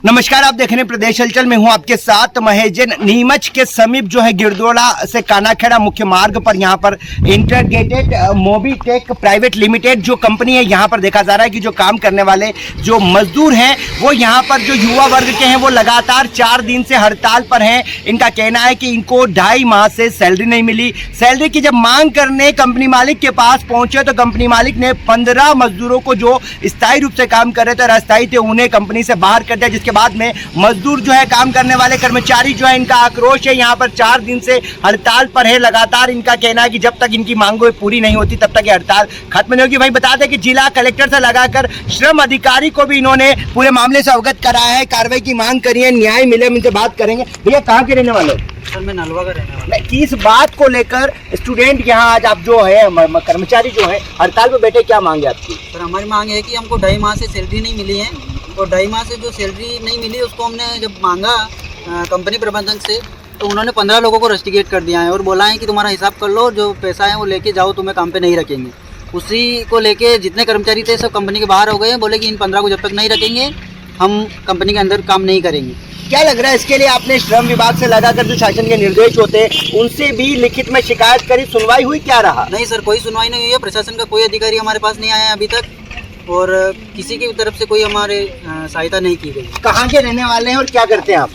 नमस्कार, आप देख रहे हैं प्रदेश हलचल में हूं आपके साथ महेजन। नीमच के समीप जो है गिरदोड़ा से कानाखेड़ा मुख्य मार्ग पर यहां पर इंटीग्रेटेड मोबीटेक प्राइवेट लिमिटेड जो कंपनी है, यहां पर देखा जा रहा है कि जो काम करने वाले जो मजदूर हैं वो यहां पर जो युवा वर्ग के हैं वो लगातार 4 दिन से हड़ताल पर हैं। इनका कहना है कि इनको 2.5 माह से सैलरी नहीं मिली। सैलरी की जब मांग करने कंपनी मालिक के पास पहुंचे तो कंपनी मालिक ने 15 मजदूरों को जो स्थायी रूप से काम कर रहे थे और अस्थायी थे उन्हें कंपनी से बाहर कर दिया, जिसके बाद में मजदूर जो है काम करने वाले कर्मचारी जो है इनका आक्रोश है, यहाँ पर 4 दिन से हड़ताल पर है। लगातार इनका कहना है कि जब तक इनकी मांगों पूरी नहीं होती तब तक ये हड़ताल खत्म नहीं होगी। भाई बता दें कि जिला कलेक्टर से लगाकर श्रम अधिकारी को भी इन्होंने पूरे मामले से अवगत कराया है, कार्रवाई की मांग करी है, न्याय मिले। हम इनसे बात करेंगे। भैया कहाँ के रहने वाले? सर मैं नलवा का रहने वाला। किस बात को लेकर स्टूडेंट यहाँ आज आप जो है कर्मचारी जो है हड़ताल पे बैठे, क्या मांग है आपकी? सर हमारी मांग है कि हमको 2.5 माह से सैलरी नहीं मिली है और 2.5 माह से जो सैलरी नहीं मिली उसको हमने जब मांगा कंपनी प्रबंधन से तो उन्होंने 15 लोगों को रस्टिकेट कर दिया है और बोला है कि तुम्हारा हिसाब कर लो, जो पैसा है वो लेके जाओ, तुम्हें काम पे नहीं रखेंगे। उसी को लेके जितने कर्मचारी थे सब कंपनी के बाहर हो गए हैं। बोले कि इन 15 को जब तक नहीं रखेंगे हम कंपनी के अंदर काम नहीं करेंगे। क्या लग रहा है इसके लिए आपने श्रम विभाग से लगाकर जो शासन के निर्देश होते हैं उनसे भी लिखित में शिकायत करी, सुनवाई हुई, क्या रहा? नहीं सर, कोई सुनवाई नहीं हुई है। प्रशासन का कोई अधिकारी हमारे पास नहीं आया है अभी तक और किसी की तरफ से कोई हमारे सहायता नहीं की गई। कहाँ के रहने वाले हैं और क्या करते हैं आप?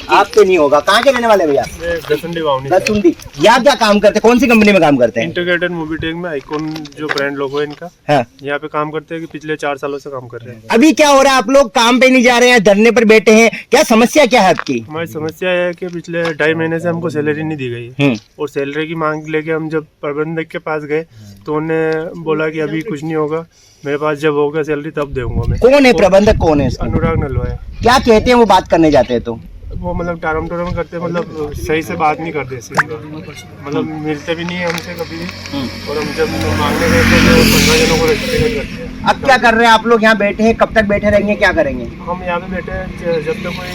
आपसे नहीं होगा। कहाँ के रहने वाले भैया? दसुंडी। यहाँ क्या काम करते हैं? कौन सी कंपनी में काम करते हैं? इंटीग्रेटेड मोबीटेक में आइकॉन जो ब्रांड लोगो है इनका है, यहाँ पे काम करते हैं कि पिछले 4 सालों से काम कर रहे हैं। अभी क्या हो रहा है? आप लोग काम पे नहीं जा रहे हैं, धरने पर बैठे हैं, क्या समस्या क्या है आपकी? हमारी समस्या है कि पिछले 2.5 महीने से हमको सैलरी नहीं दी गई और सैलरी की मांग लेके हम जब प्रबंधक के पास गए तो उन्होंने बोला कि अभी कुछ नहीं होगा, मेरे पास जब होगा सैलरी तब दूंगा मैं। कौन है प्रबंधक? कौन है? अनुराग नलवा है। क्या कहते हैं वो बात करने जाते हैं तो? वो मतलब टारम टोरम करते, मतलब सही से बात नहीं करते, मतलब मिलते भी नहीं है हमसे कभी भी और हम जब मांगने गए तो 15 जनों को रजिस्ट्रेशन करते हैं। अब क्या कर रहे हैं आप लोग? यहाँ बैठे हैं, कब तक बैठे रहेंगे, क्या करेंगे? हम यहाँ पे बैठे हैं जब तक कोई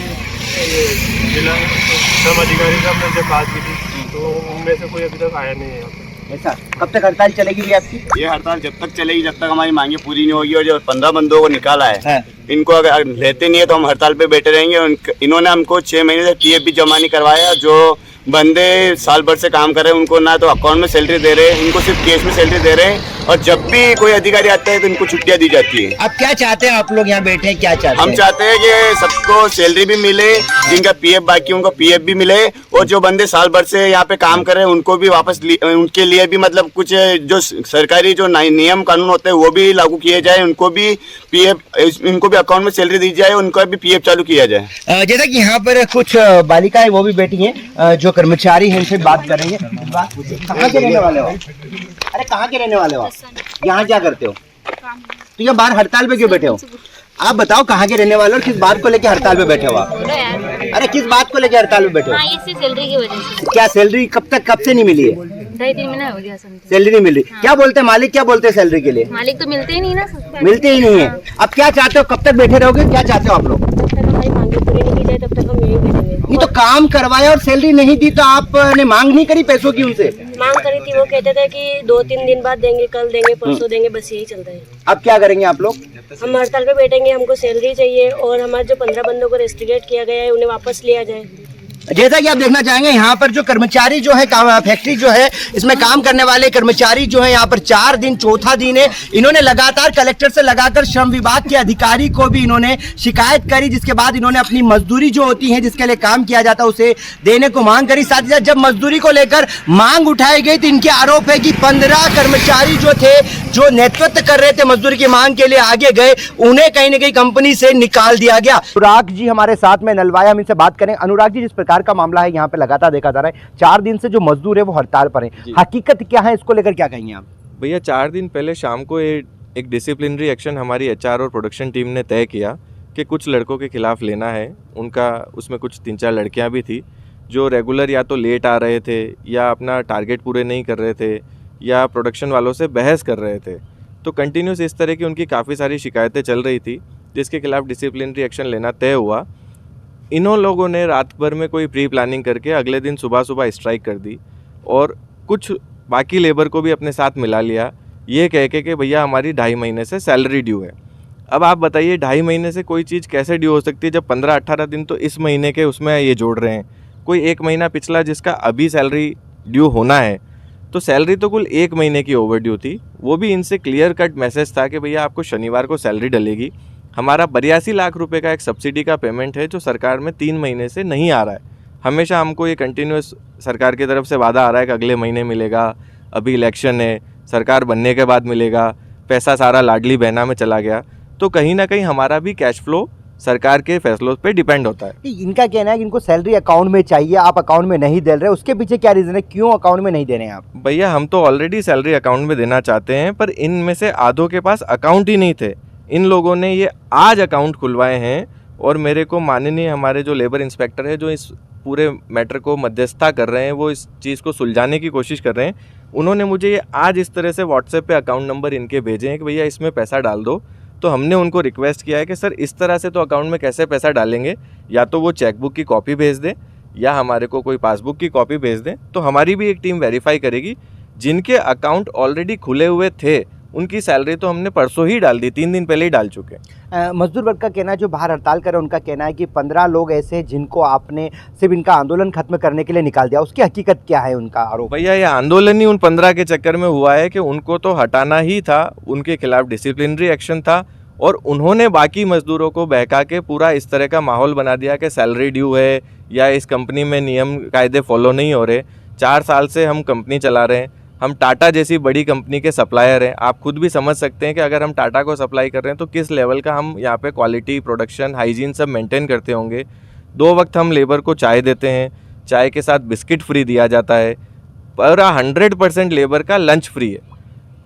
जिला श्रम अधिकारी से हमने जब बात की थी तो उनमें से कोई अभी तक आया नहीं है यहाँ पे। ऐसा कब तक हड़ताल चलेगी भी आपकी? ये हड़ताल जब तक चलेगी जब तक हमारी मांगे पूरी नहीं होगी और जो 15 बंदों को निकाला है इनको अगर लेते नहीं है तो हम हड़ताल पे बैठे रहेंगे। इन्होंने हमको 6 महीने से पीएफ भी जमा नहीं करवाया। जो बंदे साल भर से काम कर रहे हैं उनको ना तो अकाउंट में सैलरी दे रहे हैं, इनको सिर्फ कैश में सैलरी दे रहे हैं और जब भी कोई अधिकारी आता है तो इनको छुट्टियां दी जाती है। अब क्या चाहते हैं आप लोग यहाँ बैठे हैं, क्या चाहते हैं? हम चाहते हैं कि सबको सैलरी भी मिले, जिनका पीएफ बाकी उनको पीएफ भी मिले और जो बंदे साल भर से यहाँ पे काम कर रहे हैं उनको भी वापस उनके लिए भी मतलब कुछ जो सरकारी जो नियम कानून होते हैं वो भी लागू किए जाए, उनको भी पीएफ, इनको भी अकाउंट में सैलरी दी जाए, उनका भी पीएफ चालू किया जाए। जैसा कि यहाँ पर कुछ बालिकाएं वो भी बैठी हैं जो कर्मचारी हैं, इनसे बात करेंगे। कहाँ के रहने वाले हो? अरे कहाँ के रहने वाले हो? यहाँ क्या करते हो? तो ये बाहर हड़ताल पे क्यों बैठे हो? आप बताओ कहाँ के रहने वाले हो और किस बात को लेकर हड़ताल पे बैठे हो आप? अरे किस बात को लेकर हड़ताल पे बैठे हो? इसी सैलरी की वजह से। क्या सैलरी कब से नहीं मिली है? 2.5-3 महीना हो गया सैलरी नहीं मिली। क्या बोलते हैं मालिक, क्या बोलते हैं सैलरी के लिए? मालिक तो मिलते ही नहीं ना, मिलते ही नहीं है। अब क्या चाहते हो? कब तक बैठे रहोगे? क्या चाहते हो आप लोग? जब तक हमारी मांगे पूरी नहीं की जाए तब तक हम यही बैठेंगे। नहीं तो काम करवाया और सैलरी नहीं दी तो आपने मांग नहीं करी पैसों की उनसे? मांग करी थी, वो कहते थे कि 2-3 दिन बाद देंगे, कल देंगे, परसों देंगे, बस यही चलता है। अब क्या करेंगे आप लोग? हम हड़ताल पे बैठेंगे, हमको सैलरी चाहिए और हमारे जो 15 बंदों को रेस्टिकेट किया गया है उन्हें वापस लिया जाए। जैसा कि आप देखना चाहेंगे यहाँ पर जो कर्मचारी जो है फैक्ट्री जो है इसमें काम करने वाले कर्मचारी जो है यहाँ पर 4 दिन, चौथा दिन है, इन्होंने लगातार कलेक्टर से लगाकर श्रम विभाग के अधिकारी को भी इन्होंने शिकायत करी, जिसके बाद इन्होंने अपनी मजदूरी जो होती है जिसके लिए काम किया जाता है उसे देने को मांग करी। साथ ही साथ जब मजदूरी को लेकर मांग उठाई गई तो इनके आरोप है कि 15 कर्मचारी जो थे जो नेतृत्व कर रहे थे मजदूरी की मांग के लिए आगे गए, उन्हें कहीं ना कहीं कंपनी से निकाल दिया गया। अनुराग जी हमारे साथ में नलवाया, हम इनसे बात करें। अनुराग जी, जिस प्रकार का मामला है यहाँ पे लगातार देखा जा रहा है, 4 दिन से जो मजदूर है वो हड़ताल पर है, हकीकत क्या है, इसको लेकर क्या कहेंगे आप? भैया 4 दिन पहले शाम को एक डिसिप्लिनरी एक्शन हमारी एचआर और प्रोडक्शन टीम ने तय किया कि कुछ लड़कों के खिलाफ लेना है। उनका उसमें कुछ 3-4 लड़कियां भी थी जो रेगुलर या तो लेट आ रहे थे या अपना टारगेट पूरे नहीं कर रहे थे या प्रोडक्शन वालों से बहस कर रहे थे। तो कंटिन्यूस इस तरह की उनकी काफ़ी सारी शिकायतें चल रही थी जिसके खिलाफ डिसिप्लिनरी एक्शन लेना तय हुआ। इन्हों लोगों ने रात भर में कोई प्री प्लानिंग करके अगले दिन सुबह सुबह स्ट्राइक कर दी और कुछ बाकी लेबर को भी अपने साथ मिला लिया, ये कह के कि भैया हमारी 2.5 महीने से सैलरी ड्यू है। अब आप बताइए 2.5 महीने से कोई चीज़ कैसे ड्यू हो सकती है, जब 15-18 दिन तो इस महीने के उसमें ये जोड़ रहे हैं, कोई 1 महीना पिछला जिसका अभी सैलरी ड्यू होना है, तो सैलरी तो कुल 1 महीने की ओवर ड्यू थी। वो भी इनसे क्लियर कट मैसेज था कि भैया आपको शनिवार को सैलरी डलेगी। हमारा 82 लाख रुपए का एक सब्सिडी का पेमेंट है जो सरकार में 3 महीने से नहीं आ रहा है। हमेशा हमको ये कंटिन्यूस सरकार की तरफ से वादा आ रहा है कि अगले महीने मिलेगा, अभी इलेक्शन है, सरकार बनने के बाद मिलेगा, पैसा सारा लाडली बहना में चला गया। तो कहीं ना कहीं हमारा भी कैश फ्लो सरकार के फैसलों पे डिपेंड होता है। इनका कहना है कि इनको सैलरी अकाउंट में चाहिए, आप अकाउंट में नहीं दे रहे, उसके पीछे क्या रीज़न है, क्यों अकाउंट में नहीं दे रहे हैं आप? भैया हम तो ऑलरेडी सैलरी अकाउंट में देना चाहते हैं, पर इनमें से आधों के पास अकाउंट ही नहीं थे। इन लोगों ने ये आज अकाउंट खुलवाए हैं और मेरे को माननीय हमारे जो लेबर इंस्पेक्टर है जो इस पूरे मैटर को मध्यस्थता कर रहे हैं, वो इस चीज़ को सुलझाने की कोशिश कर रहे हैं, उन्होंने मुझे ये आज इस तरह से व्हाट्सएप पे अकाउंट नंबर इनके भेजे हैं कि भैया इसमें पैसा डाल दो। तो हमने उनको रिक्वेस्ट किया है कि सर इस तरह से तो अकाउंट में कैसे पैसा डालेंगे, या तो वो चेकबुक की कॉपी भेज दें या हमारे को कोई पासबुक की कॉपी भेज दें, तो हमारी भी एक टीम वेरीफाई करेगी। जिनके अकाउंट ऑलरेडी खुले हुए थे उनकी सैलरी तो हमने परसों ही डाल दी, 3 दिन पहले ही डाल चुके हैं। मजदूर वर्ग का कहना है, जो बाहर हड़ताल कर रहे हैं उनका कहना है कि 15 लोग ऐसे हैं जिनको आपने सिर्फ इनका आंदोलन खत्म करने के लिए निकाल दिया, उसकी हकीकत क्या है उनका आरोप? भैया ये आंदोलन ही उन 15 के चक्कर में हुआ है कि उनको तो हटाना ही था, उनके खिलाफ डिसिप्लिनरी एक्शन था और उन्होंने बाकी मजदूरों को बहका के पूरा इस तरह का माहौल बना दिया कि सैलरी ड्यू है या इस कंपनी में नियम कायदे फॉलो नहीं हो रहे। 4 साल से हम कंपनी चला रहे हैं, हम टाटा जैसी बड़ी कंपनी के सप्लायर हैं। आप खुद भी समझ सकते हैं कि अगर हम टाटा को सप्लाई कर रहे हैं तो किस लेवल का हम यहाँ पे क्वालिटी, प्रोडक्शन, हाइजीन सब मेंटेन करते होंगे। 2 वक्त हम लेबर को चाय देते हैं, चाय के साथ बिस्किट फ्री दिया जाता है, पूरा 100% लेबर का लंच फ्री है।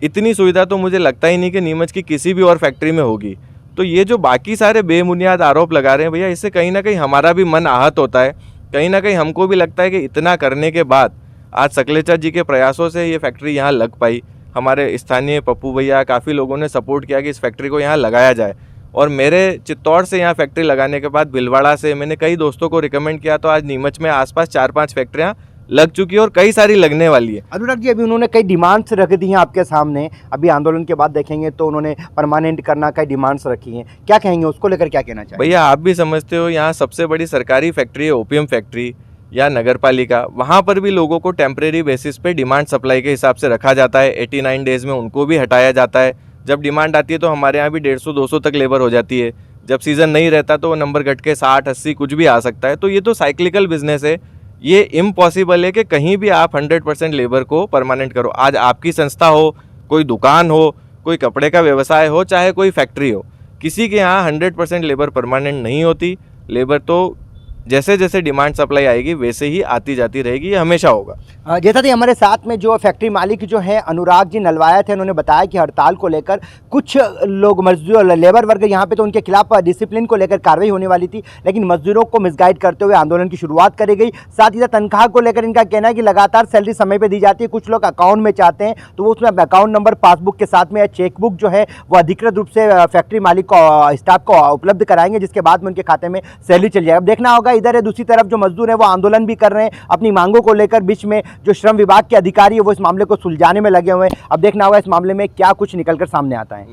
इतनी सुविधा तो मुझे लगता ही नहीं कि नीमच की किसी भी और फैक्ट्री में होगी। तो ये जो बाकी सारे बेबुनियाद आरोप लगा रहे हैं भैया, इससे कहीं ना कहीं हमारा भी मन आहत होता है। कहीं ना कहीं हमको भी लगता है कि इतना करने के बाद आज सकलेचा जी के प्रयासों से ये फैक्ट्री यहाँ लग पाई। हमारे स्थानीय पप्पू भैया, काफ़ी लोगों ने सपोर्ट किया कि इस फैक्ट्री को यहाँ लगाया जाए। और मेरे चित्तौड़ से यहाँ फैक्ट्री लगाने के बाद भिलवाड़ा से मैंने कई दोस्तों को रिकमेंड किया, तो आज नीमच में आसपास 4-5 फैक्ट्रियाँ लग चुकी है और कई सारी लगने वाली है। अनुराग जी, अभी उन्होंने कई डिमांड्स रख दी हैं आपके सामने, अभी आंदोलन के बाद देखेंगे तो उन्होंने परमानेंट करना कई डिमांड्स रखी हैं, क्या कहेंगे, उसको लेकर क्या कहना चाहिए? भैया आप भी समझते हो, यहाँ सबसे बड़ी सरकारी फैक्ट्री है ओपीएम फैक्ट्री या नगर पालिका, वहाँ पर भी लोगों को टेम्परेरी बेसिस पे डिमांड सप्लाई के हिसाब से रखा जाता है। 89 डेज़ में उनको भी हटाया जाता है। जब डिमांड आती है तो हमारे यहाँ भी 150-200 तक लेबर हो जाती है। जब सीज़न नहीं रहता तो वो नंबर घट के 60-80 कुछ भी आ सकता है। तो ये तो साइक्लिकल बिजनेस है, ये इम्पॉसिबल है कि कहीं भी आप 100% लेबर को परमानेंट करो। आज आपकी संस्था हो, कोई दुकान हो, कोई कपड़े का व्यवसाय हो, चाहे कोई फैक्ट्री हो, किसी के यहाँ 100% लेबर परमानेंट नहीं होती। लेबर तो जैसे जैसे डिमांड सप्लाई आएगी वैसे ही आती जाती रहेगी, ये हमेशा होगा। जैसा कि हमारे साथ में जो फैक्ट्री मालिक जो है अनुराग जी नलवाया थे, उन्होंने बताया कि हड़ताल को लेकर कुछ लोग मजदूर लेबर वर्ग यहाँ पे तो उनके खिलाफ डिसिप्लिन को लेकर कार्रवाई होने वाली थी, लेकिन मजदूरों को मिसगाइड करते हुए आंदोलन की शुरुआत करी गई। साथ ही साथ तनख्वाह को लेकर इनका कहना है कि लगातार सैलरी समय पर दी जाती है, कुछ लोग अकाउंट में चाहते हैं तो वो उसमें अकाउंट नंबर, पासबुक के साथ में चेकबुक जो है वो अधिकृत रूप से फैक्ट्री मालिक को, स्टाफ को उपलब्ध कराएंगे, जिसके बाद में उनके खाते में सैलरी चल जाएगा। अब देखना होगा, इधर है दूसरी तरफ जो मजदूर है वो आंदोलन भी कर रहे हैं अपनी मांगों को लेकर। बीच में जो श्रम विभाग के अधिकारी है वो इस मामले को सुलझाने में लगे हुए हैं। अब देखना होगा इस मामले में क्या कुछ निकलकर सामने आता है।